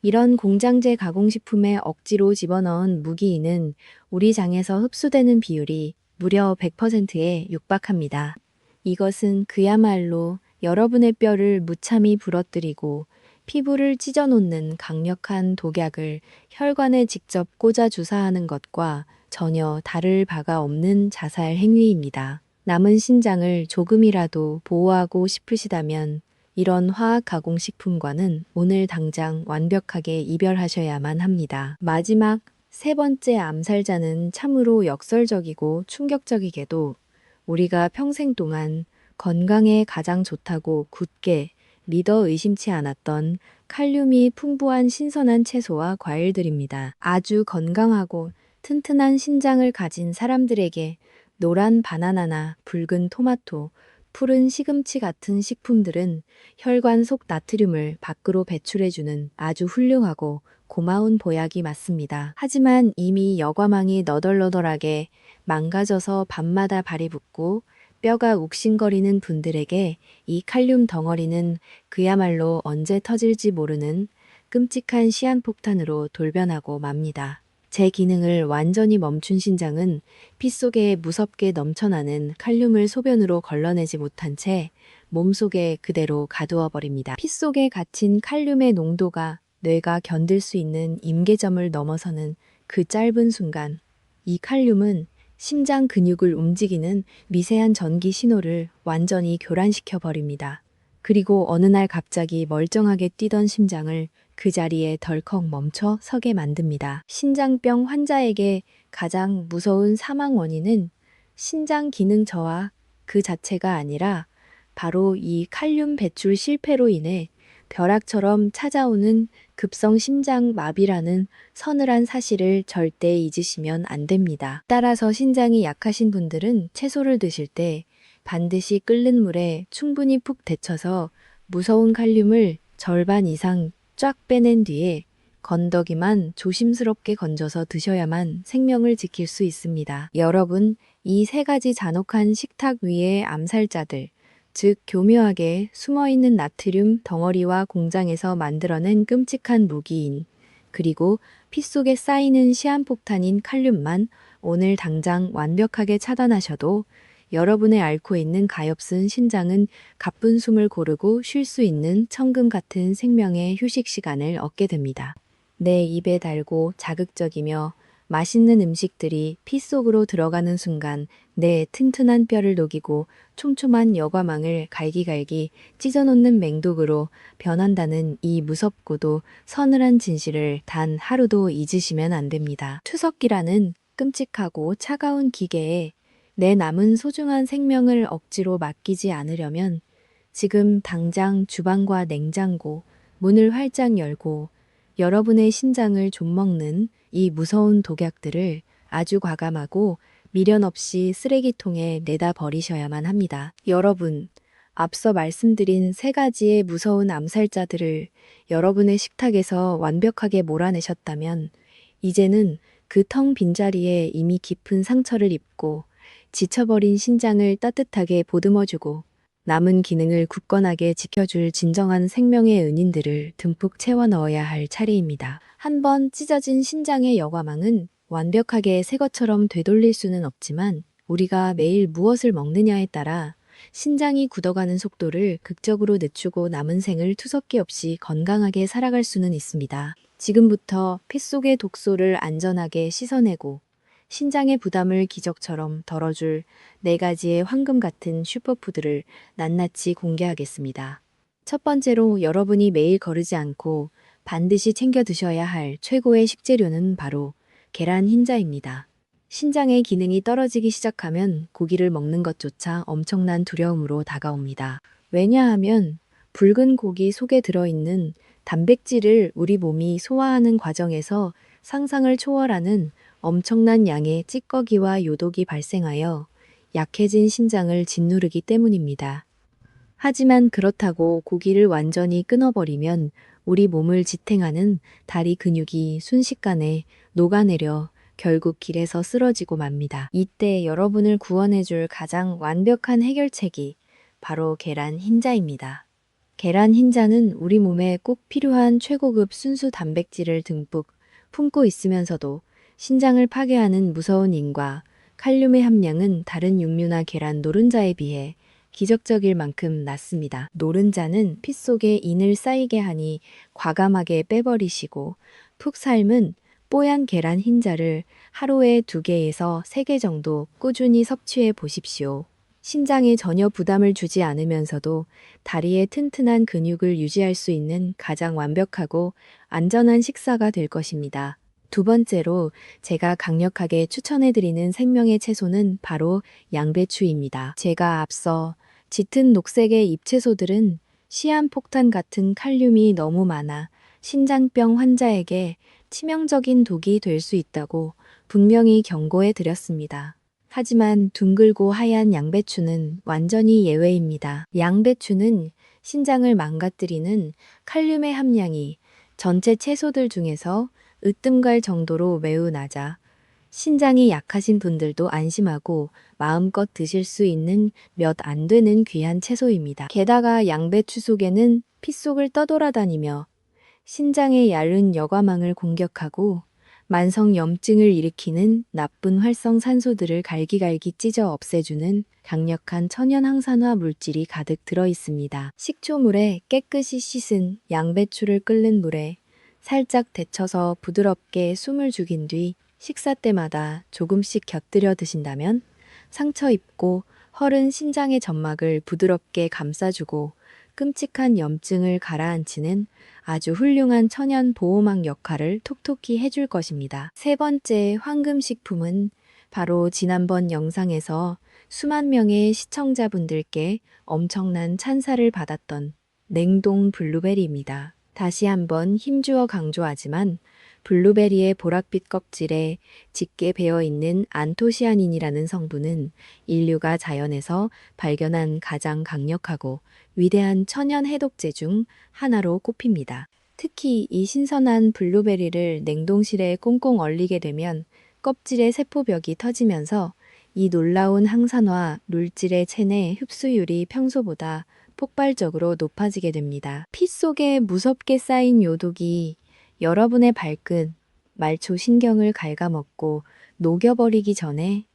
이런 공장제 가공식품에 억지로 집어넣은 무기인은 우리 장에서 흡수되는 비율이 무려 100%에 육박합니다. 이것은 그야말로 여러분의 뼈를 무참히 부러뜨리고 피부를 찢어놓는 강력한 독약을 혈관에 직접 꽂아 주사하는 것과 전혀 다를 바가 없는 자살 행위입니다. 남은 신장을 조금이라도 보호하고 싶으시다면 이런 화학 가공식품과는 오늘 당장 완벽하게 이별하셔야만 합니다. 마지막 세 번째 암살자는 참으로 역설적이고 충격적이게도 우리가 평생 동안 건강에 가장 좋다고 굳게 믿어 의심치 않았던 칼륨이 풍부한 신선한 채소와 과일들입니다. 아주 건강하고 튼튼한 신장을 가진 사람들에게 노란 바나나나 붉은 토마토, 푸른 시금치 같은 식품들은 혈관 속 나트륨을 밖으로 배출해주는 아주 훌륭하고 고마운 보약이 맞습니다. 하지만 이미 여과망이 너덜너덜하게 망가져서 밤마다 발이 붓고 뼈가 욱신거리는 분들에게 이 칼륨 덩어리는 그야말로 언제 터질지 모르는 끔찍한 시한폭탄으로 돌변하고 맙니다. 제 기능을 완전히 멈춘 신장은 피 속에 무섭게 넘쳐나는 칼륨을 소변으로 걸러내지 못한 채 몸속에 그대로 가두어 버립니다. 피 속에 갇힌 칼륨의 농도가 뇌가 견딜 수 있는 임계점을 넘어서는 그 짧은 순간, 이 칼륨은 심장 근육을 움직이는 미세한 전기 신호를 완전히 교란시켜 버립니다. 그리고 어느 날 갑자기 멀쩡하게 뛰던 심장을 그 자리에 덜컥 멈춰 서게 만듭니다. 신장병 환자에게 가장 무서운 사망 원인은 신장 기능 저하 그 자체가 아니라 바로 이 칼륨 배출 실패로 인해 벼락처럼 찾아오는 급성 심장 마비라는 서늘한 사실을 절대 잊으시면 안 됩니다. 따라서 신장이 약하신 분들은 채소를 드실 때 반드시 끓는 물에 충분히 푹 데쳐서 무서운 칼륨을 절반 이상 쫙 빼낸 뒤에 건더기만 조심스럽게 건져서 드셔야만 생명을 지킬 수 있습니다. 여러분, 이 세 가지 잔혹한 식탁 위의 암살자들, 즉 교묘하게 숨어있는 나트륨 덩어리와 공장에서 만들어낸 끔찍한 무기인, 그리고 피 속에 쌓이는 시한폭탄인 칼륨만 오늘 당장 완벽하게 차단하셔도 여러분의 앓고 있는 가엾은 신장은 가쁜 숨을 고르고 쉴 수 있는 천금 같은 생명의 휴식 시간을 얻게 됩니다. 내 입에 달고 자극적이며 맛있는 음식들이 피 속으로 들어가는 순간 내 튼튼한 뼈를 녹이고 촘촘한 여과망을 갈기갈기 찢어놓는 맹독으로 변한다는 이 무섭고도 서늘한 진실을 단 하루도 잊으시면 안 됩니다. 투석기라는 끔찍하고 차가운 기계에 내 남은 소중한 생명을 억지로 맡기지 않으려면 지금 당장 주방과 냉장고 문을 활짝 열고 여러분의 신장을 좀먹는 이 무서운 독약들을 아주 과감하고 미련 없이 쓰레기통에 내다 버리셔야만 합니다. 여러분, 앞서 말씀드린 세 가지의 무서운 암살자들을 여러분의 식탁에서 완벽하게 몰아내셨다면 이제는 그 텅 빈자리에 이미 깊은 상처를 입고 지쳐버린 신장을 따뜻하게 보듬어주고 남은 기능을 굳건하게 지켜줄 진정한 생명의 은인들을 듬뿍 채워 넣어야 할 차례입니다. 한번 찢어진 신장의 여과망은 완벽하게 새 것처럼 되돌릴 수는 없지만 우리가 매일 무엇을 먹느냐에 따라 신장이 굳어가는 속도를 극적으로 늦추고 남은 생을 투석기 없이 건강하게 살아갈 수는 있습니다. 지금부터 피 속의 독소를 안전하게 씻어내고 신장의 부담을 기적처럼 덜어줄 4가지의 황금 같은 슈퍼푸드를 낱낱이 공개하겠습니다. 첫 번째로 여러분이 매일 거르지 않고 반드시 챙겨 드셔야 할 최고의 식재료는 바로 계란 흰자입니다. 신장의 기능이 떨어지기 시작하면 고기를 먹는 것조차 엄청난 두려움으로 다가옵니다. 왜냐하면 붉은 고기 속에 들어있는 단백질을 우리 몸이 소화하는 과정에서 상상을 초월하는 엄청난 양의 찌꺼기와 요독이 발생하여 약해진 신장을 짓누르기 때문입니다. 하지만 그렇다고 고기를 완전히 끊어버리면 우리 몸을 지탱하는 다리 근육이 순식간에 녹아내려 결국 길에서 쓰러지고 맙니다. 이때 여러분을 구원해줄 가장 완벽한 해결책이 바로 계란 흰자입니다. 계란 흰자는 우리 몸에 꼭 필요한 최고급 순수 단백질을 듬뿍 품고 있으면서도 신장을 파괴하는 무서운 인과 칼륨의 함량은 다른 육류나 계란 노른자에 비해 기적적일 만큼 낮습니다. 노른자는 피 속에 인을 쌓이게 하니 과감하게 빼버리시고 푹 삶은 뽀얀 계란 흰자를 하루에 2개에서 3개 정도 꾸준히 섭취해 보십시오. 신장에 전혀 부담을 주지 않으면서도 다리의 튼튼한 근육을 유지할 수 있는 가장 완벽하고 안전한 식사가 될 것입니다. 두 번째로 제가 강력하게 추천해드리는 생명의 채소는 바로 양배추입니다. 제가 앞서 짙은 녹색의 잎채소들은 시한폭탄 같은 칼륨이 너무 많아 신장병 환자에게 치명적인 독이 될 수 있다고 분명히 경고해 드렸습니다. 하지만 둥글고 하얀 양배추는 완전히 예외입니다. 양배추는 신장을 망가뜨리는 칼륨의 함량이 전체 채소들 중에서 으뜸갈 정도로 매우 낮아 신장이 약하신 분들도 안심하고 마음껏 드실 수 있는 몇 안 되는 귀한 채소입니다. 게다가 양배추 속에는 피 속을 떠돌아다니며 신장의 얇은 여과망을 공격하고 만성 염증을 일으키는 나쁜 활성산소들을 갈기갈기 찢어 없애주는 강력한 천연 항산화 물질이 가득 들어 있습니다. 식초물에 깨끗이 씻은 양배추를 끓는 물에 살짝 데쳐서 부드럽게 숨을 죽인 뒤 식사 때마다 조금씩 곁들여 드신다면 상처 입고 헐은 신장의 점막을 부드럽게 감싸주고 끔찍한 염증을 가라앉히는 아주 훌륭한 천연 보호막 역할을 톡톡히 해줄 것입니다. 세 번째 황금식품은 바로 지난번 영상에서 수만 명의 시청자분들께 엄청난 찬사를 받았던 냉동 블루베리입니다. 다시 한번 힘주어 강조하지만 블루베리의 보랏빛 껍질에 짙게 배어있는 안토시아닌이라는 성분은 인류가 자연에서 발견한 가장 강력하고 위대한 천연 해독제 중 하나로 꼽힙니다. 특히 이 신선한 블루베리를 냉동실에 꽁꽁 얼리게 되면 껍질의 세포벽이 터지면서 이 놀라운 항산화 물질의 체내 흡수율이 평소보다 폭발적으로 높아지게 됩니다. 피 속에 무섭게 쌓인 요독이 여러분의 발끝, 말초 신경을 갉아먹고 녹여버리기 전에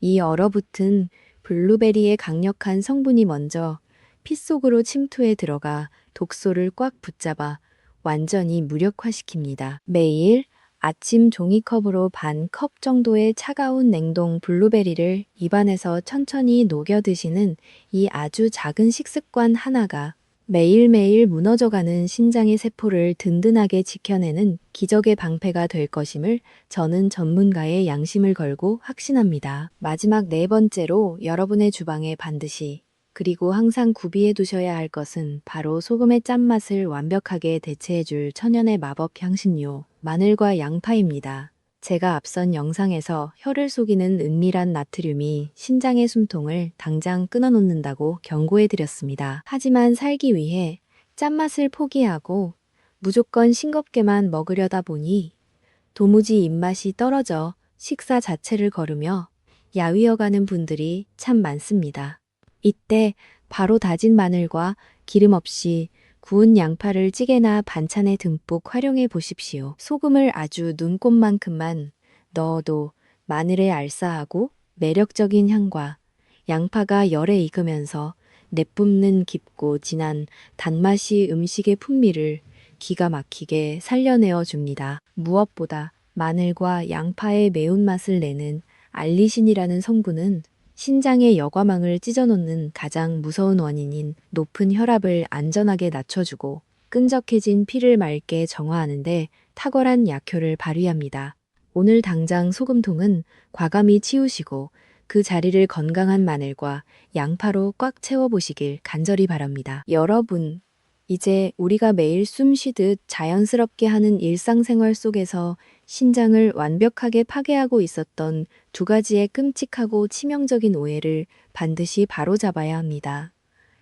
이 얼어붙은 블루베리의 강력한 성분이 먼저 피 속으로 침투해 들어가 독소를 꽉 붙잡아 완전히 무력화시킵니다. 매일 아침 종이컵으로 반 컵 정도의 차가운 냉동 블루베리를 입안에서 천천히 녹여 드시는 이 아주 작은 식습관 하나가 매일매일 무너져가는 신장의 세포를 든든하게 지켜내는 기적의 방패가 될 것임을 저는 전문가의 양심을 걸고 확신합니다. 마지막 네 번째로 여러분의 주방에 반드시 그리고 항상 구비해 두셔야 할 것은 바로 소금의 짠맛을 완벽하게 대체해줄 천연의 마법 향신료, 마늘과 양파입니다. 제가 앞선 영상에서 혀를 속이는 은밀한 나트륨이 신장의 숨통을 당장 끊어놓는다고 경고해드렸습니다. 하지만 살기 위해 짠맛을 포기하고 무조건 싱겁게만 먹으려다 보니 도무지 입맛이 떨어져 식사 자체를 거르며 야위어가는 분들이 참 많습니다. 이때 바로 다진 마늘과 기름 없이 구운 양파를 찌개나 반찬에 듬뿍 활용해 보십시오. 소금을 아주 눈꼽만큼만 넣어도 마늘의 알싸하고 매력적인 향과 양파가 열에 익으면서 내뿜는 깊고 진한 단맛이 음식의 풍미를 기가 막히게 살려내어 줍니다. 무엇보다 마늘과 양파의 매운맛을 내는 알리신이라는 성분은 신장의 여과망을 찢어놓는 가장 무서운 원인인 높은 혈압을 안전하게 낮춰주고 끈적해진 피를 맑게 정화하는데 탁월한 약효를 발휘합니다. 오늘 당장 소금통은 과감히 치우시고 그 자리를 건강한 마늘과 양파로 꽉 채워보시길 간절히 바랍니다. 여러분, 이제 우리가 매일 숨 쉬듯 자연스럽게 하는 일상생활 속에서 신장을 완벽하게 파괴하고 있었던 두 가지의 끔찍하고 치명적인 오해를 반드시 바로잡아야 합니다.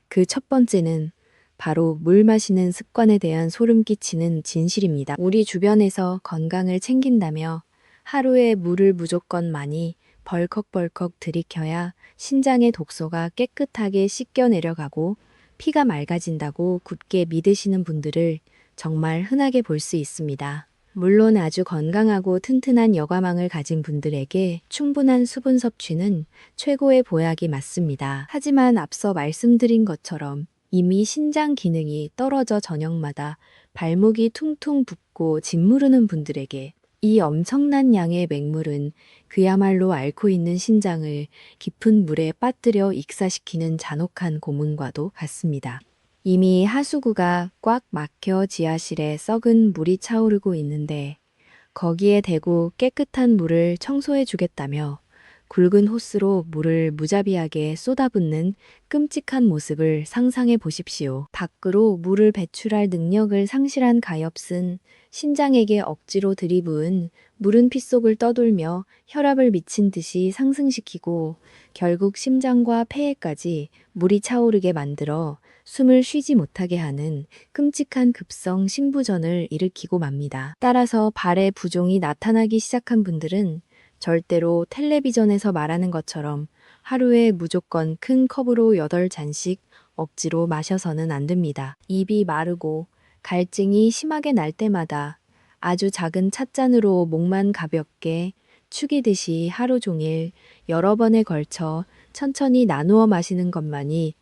그 첫 번째는 바로 물 마시는 습관에 대한 소름 끼치는 진실입니다. 우리 주변에서 건강을 챙긴다며 하루에 물을 무조건 많이 벌컥벌컥 들이켜야 신장의 독소가 깨끗하게 씻겨 내려가고 피가 맑아진다고 굳게 믿으시는 분들을 정말 흔하게 볼 수 있습니다. 물론 아주 건강하고 튼튼한 여과망을 가진 분들에게 충분한 수분 섭취는 최고의 보약이 맞습니다. 하지만 앞서 말씀드린 것처럼 이미 신장 기능이 떨어져 저녁마다 발목이 퉁퉁 붓고 짓무르는 분들에게 이 엄청난 양의 맹물은 그야말로 앓고 있는 신장을 깊은 물에 빠뜨려 익사시키는 잔혹한 고문과도 같습니다. 이미 하수구가 꽉 막혀 지하실에 썩은 물이 차오르고 있는데 거기에 대고 깨끗한 물을 청소해 주겠다며 굵은 호스로 물을 무자비하게 쏟아붓는 끔찍한 모습을 상상해 보십시오. 밖으로 물을 배출할 능력을 상실한 가엾은 신장에게 억지로 들이부은 물은 피 속을 떠돌며 혈압을 미친 듯이 상승시키고 결국 심장과 폐에까지 물이 차오르게 만들어 숨을 쉬지 못하게 하는 끔찍한 급성 심부전을 일으키고 맙니다. 따라서 발에 부종이 나타나기 시작한 분들은 절대로 텔레비전에서 말하는 것처럼 하루에 무조건 큰 컵으로 8잔씩 억지로 마셔서는 안 됩니다. 입이 마르고 갈증이 심하게 날 때마다 아주 작은 찻잔으로 목만 가볍게 축이듯이 하루 종일 여러 번에 걸쳐 천천히 나누어 마시는 것만이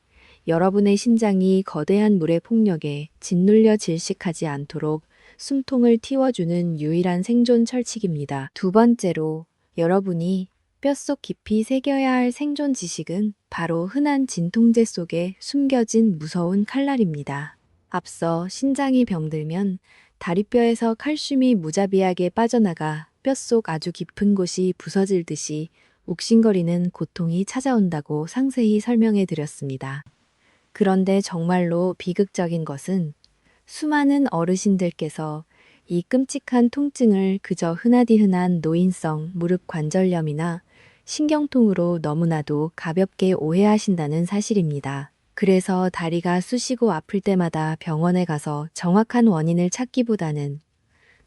여러분의 신장이 거대한 물의 폭력에 짓눌려 질식하지 않도록 숨통을 틔워주는 유일한 생존 철칙입니다. 두 번째로 여러분이 뼛속 깊이 새겨야 할 생존 지식은 바로 흔한 진통제 속에 숨겨진 무서운 칼날입니다. 앞서 신장이 병들면 다리뼈에서 칼슘이 무자비하게 빠져나가 뼛속 아주 깊은 곳이 부서질 듯이 욱신거리는 고통이 찾아온다고 상세히 설명해 드렸습니다. 그런데 정말로 비극적인 것은 수많은 어르신들께서 이 끔찍한 통증을 그저 흔하디 흔한 노인성 무릎 관절염이나 신경통으로 너무나도 가볍게 오해하신다는 사실입니다. 그래서 다리가 쑤시고 아플 때마다 병원에 가서 정확한 원인을 찾기보다는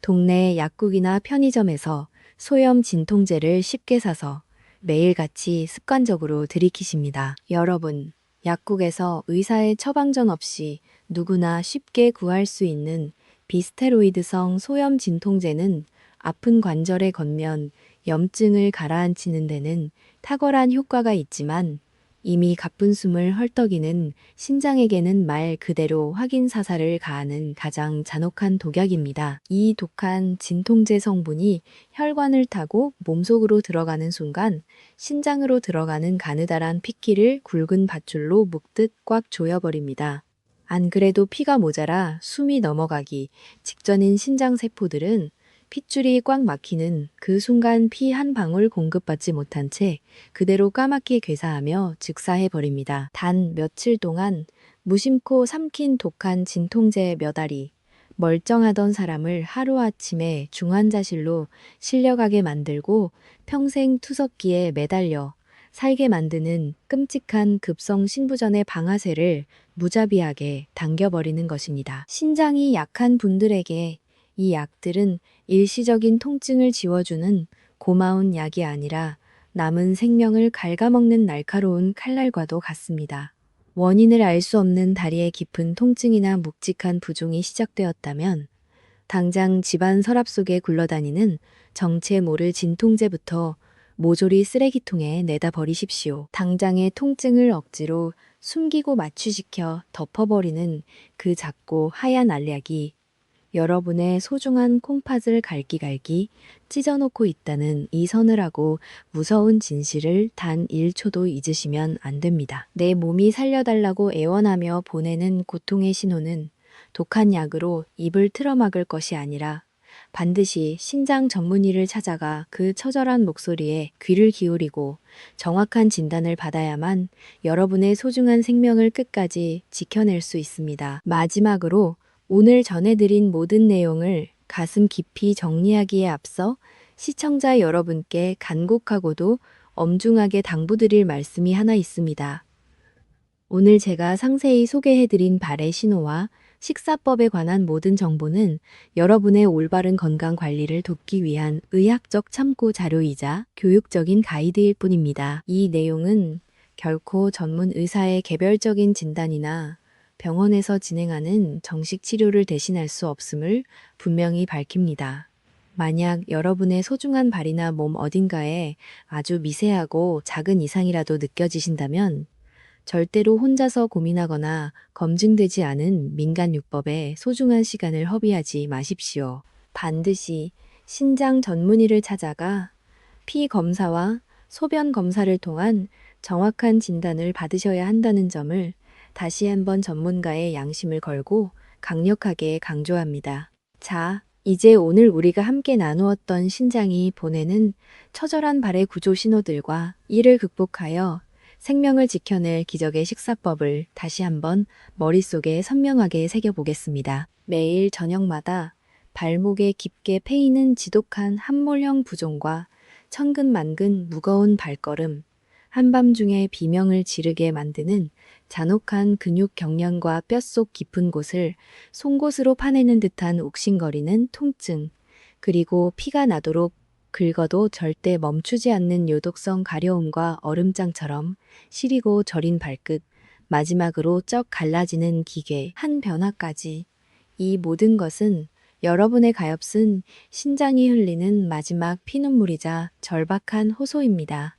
동네 약국이나 편의점에서 소염 진통제를 쉽게 사서 매일같이 습관적으로 들이키십니다. 여러분, 약국에서 의사의 처방전 없이 누구나 쉽게 구할 수 있는 비스테로이드성 소염 진통제는 아픈 관절의 겉면 염증을 가라앉히는 데는 탁월한 효과가 있지만 이미 가쁜 숨을 헐떡이는 신장에게는 말 그대로 확인 사살을 가하는 가장 잔혹한 독약입니다. 이 독한 진통제 성분이 혈관을 타고 몸속으로 들어가는 순간 신장으로 들어가는 가느다란 피키를 굵은 밧줄로 묶듯 꽉 조여버립니다. 안 그래도 피가 모자라 숨이 넘어가기 직전인 신장 세포들은 핏줄이 꽉 막히는 그 순간 피 한 방울 공급받지 못한 채 그대로 까맣게 괴사하며 즉사해버립니다. 단 며칠 동안 무심코 삼킨 독한 진통제 몇 알이 멀쩡하던 사람을 하루아침에 중환자실로 실려가게 만들고 평생 투석기에 매달려 살게 만드는 끔찍한 급성 신부전의 방아쇠를 무자비하게 당겨버리는 것입니다. 신장이 약한 분들에게 이 약들은 일시적인 통증을 지워주는 고마운 약이 아니라 남은 생명을 갉아먹는 날카로운 칼날과도 같습니다. 원인을 알 수 없는 다리의 깊은 통증이나 묵직한 부종이 시작되었다면 당장 집안 서랍 속에 굴러다니는 정체 모를 진통제부터 모조리 쓰레기통에 내다 버리십시오. 당장의 통증을 억지로 숨기고 마취시켜 덮어버리는 그 작고 하얀 알약이 여러분의 소중한 콩팥을 갈기갈기 찢어놓고 있다는 이 서늘하고 무서운 진실을 단 1초도 잊으시면 안 됩니다. 내 몸이 살려달라고 애원하며 보내는 고통의 신호는 독한 약으로 입을 틀어막을 것이 아니라 반드시 신장 전문의를 찾아가 그 처절한 목소리에 귀를 기울이고 정확한 진단을 받아야만 여러분의 소중한 생명을 끝까지 지켜낼 수 있습니다. 마지막으로 오늘 전해드린 모든 내용을 가슴 깊이 정리하기에 앞서 시청자 여러분께 간곡하고도 엄중하게 당부드릴 말씀이 하나 있습니다. 오늘 제가 상세히 소개해드린 발의 신호와 식사법에 관한 모든 정보는 여러분의 올바른 건강 관리를 돕기 위한 의학적 참고 자료이자 교육적인 가이드일 뿐입니다. 이 내용은 결코 전문 의사의 개별적인 진단이나 병원에서 진행하는 정식 치료를 대신할 수 없음을 분명히 밝힙니다. 만약 여러분의 소중한 발이나 몸 어딘가에 아주 미세하고 작은 이상이라도 느껴지신다면 절대로 혼자서 고민하거나 검증되지 않은 민간요법에 소중한 시간을 허비하지 마십시오. 반드시 신장 전문의를 찾아가 피 검사와 소변 검사를 통한 정확한 진단을 받으셔야 한다는 점을 다시 한번 전문가의 양심을 걸고 강력하게 강조합니다. 자, 이제 오늘 우리가 함께 나누었던 신장이 보내는 처절한 발의 구조 신호들과 이를 극복하여 생명을 지켜낼 기적의 식사법을 다시 한번 머릿속에 선명하게 새겨보겠습니다. 매일 저녁마다 발목에 깊게 패이는 지독한 함몰형 부종과 천근만근 무거운 발걸음, 한밤중에 비명을 지르게 만드는 잔혹한 근육 경련과 뼛속 깊은 곳을 송곳으로 파내는 듯한 욱신거리는 통증, 그리고 피가 나도록 긁어도 절대 멈추지 않는 요독성 가려움과 얼음장처럼 시리고 저린 발끝, 마지막으로 쩍 갈라지는 기계, 한 변화까지. 이 모든 것은 여러분의 가엾은 신장이 흘리는 마지막 피눈물이자 절박한 호소입니다.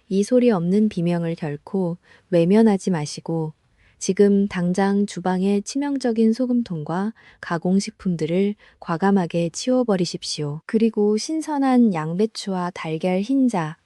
이 소리 없는 비명을 결코 외면하지 마시고 지금 당장 주방의 치명적인 소금통과 가공식품들을 과감하게 치워버리십시오. 그리고 신선한 양배추와 달걀 흰자,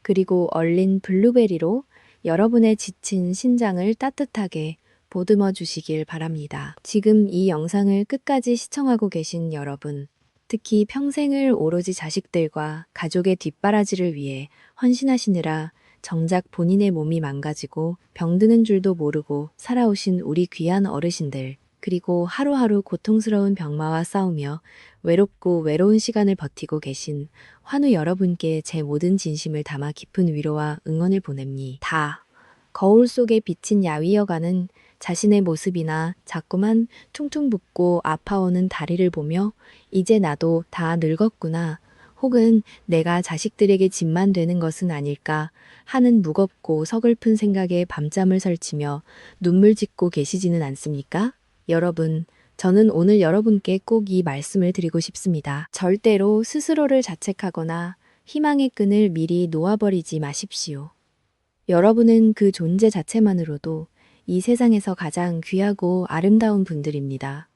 그리고 얼린 블루베리로 여러분의 지친 신장을 따뜻하게 보듬어 주시길 바랍니다. 지금 이 영상을 끝까지 시청하고 계신 여러분, 특히 평생을 오로지 자식들과 가족의 뒷바라지를 위해 헌신하시느라 정작 본인의 몸이 망가지고 병드는 줄도 모르고 살아오신 우리 귀한 어르신들, 그리고 하루하루 고통스러운 병마와 싸우며 외롭고 외로운 시간을 버티고 계신 환우 여러분께 제 모든 진심을 담아 깊은 위로와 응원을 보냅니다. 거울 속에 비친 야위어가는 자신의 모습이나 자꾸만 퉁퉁 붓고 아파오는 다리를 보며 이제 나도 다 늙었구나, 혹은 내가 자식들에게 짐만 되는 것은 아닐까 하는 무겁고 서글픈 생각에 밤잠을 설치며 눈물 짓고 계시지는 않습니까? 여러분, 저는 오늘 여러분께 꼭 이 말씀을 드리고 싶습니다. 절대로 스스로를 자책하거나 희망의 끈을 미리 놓아버리지 마십시오. 여러분은 그 존재 자체만으로도 이 세상에서 가장 귀하고 아름다운 분들입니다.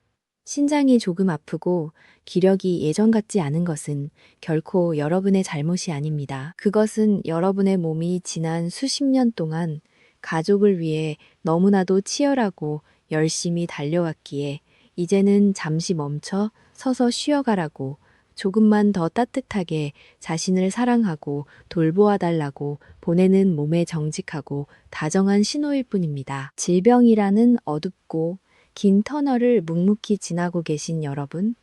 신장이 조금 아프고 기력이 예전 같지 않은 것은 결코 여러분의 잘못이 아닙니다. 그것은 여러분의 몸이 지난 수십 년 동안 가족을 위해 너무나도 치열하고 열심히 달려왔기에 이제는 잠시 멈춰 서서 쉬어가라고, 조금만 더 따뜻하게 자신을 사랑하고 돌보아달라고 보내는 몸의 정직하고 다정한 신호일 뿐입니다. 질병이라는 어둡고 긴 터널을 묵묵히 지나고 계신 여러분,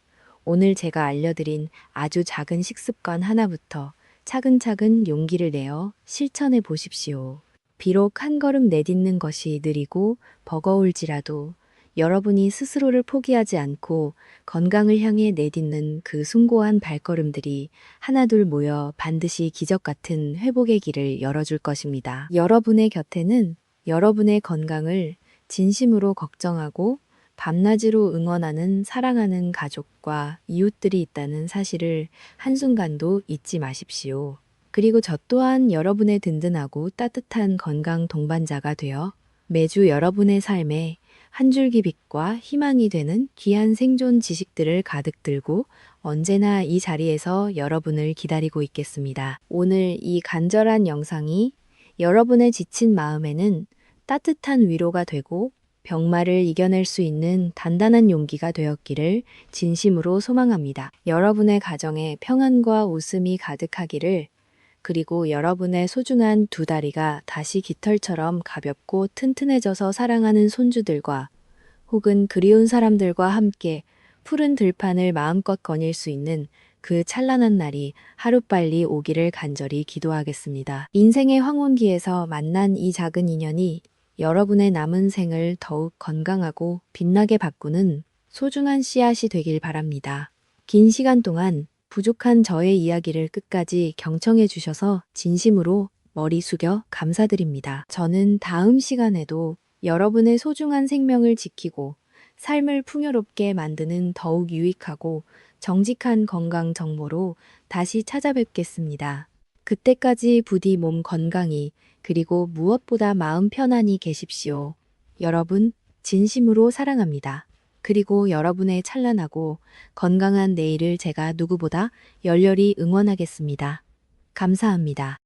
오늘 제가 알려드린 아주 작은 식습관 하나부터 차근차근 용기를 내어 실천해 보십시오. 비록 한 걸음 내딛는 것이 느리고 버거울지라도 여러분이 스스로를 포기하지 않고 건강을 향해 내딛는 그 숭고한 발걸음들이 하나둘 모여 반드시 기적 같은 회복의 길을 열어줄 것입니다. 여러분의 곁에는 여러분의 건강을 진심으로 걱정하고 밤낮으로 응원하는 사랑하는 가족과 이웃들이 있다는 사실을 한순간도 잊지 마십시오. 그리고 저 또한 여러분의 든든하고 따뜻한 건강 동반자가 되어 매주 여러분의 삶에 한 줄기 빛과 희망이 되는 귀한 생존 지식들을 가득 들고 언제나 이 자리에서 여러분을 기다리고 있겠습니다. 오늘 이 간절한 영상이 여러분의 지친 마음에는 따뜻한 위로가 되고 병마를 이겨낼 수 있는 단단한 용기가 되었기를 진심으로 소망합니다. 여러분의 가정에 평안과 웃음이 가득하기를, 그리고 여러분의 소중한 두 다리가 다시 깃털처럼 가볍고 튼튼해져서 사랑하는 손주들과 혹은 그리운 사람들과 함께 푸른 들판을 마음껏 거닐 수 있는 그 찬란한 날이 하루빨리 오기를 간절히 기도하겠습니다. 인생의 황혼기에서 만난 이 작은 인연이 여러분의 남은 생을 더욱 건강하고 빛나게 바꾸는 소중한 씨앗이 되길 바랍니다. 긴 시간 동안 부족한 저의 이야기를 끝까지 경청해 주셔서 진심으로 머리 숙여 감사드립니다. 저는 다음 시간에도 여러분의 소중한 생명을 지키고 삶을 풍요롭게 만드는 더욱 유익하고 정직한 건강 정보로 다시 찾아뵙겠습니다. 그때까지 부디 몸 건강히, 그리고 무엇보다 마음 편안히 계십시오. 여러분, 진심으로 사랑합니다. 그리고 여러분의 찬란하고 건강한 내일을 제가 누구보다 열렬히 응원하겠습니다. 감사합니다.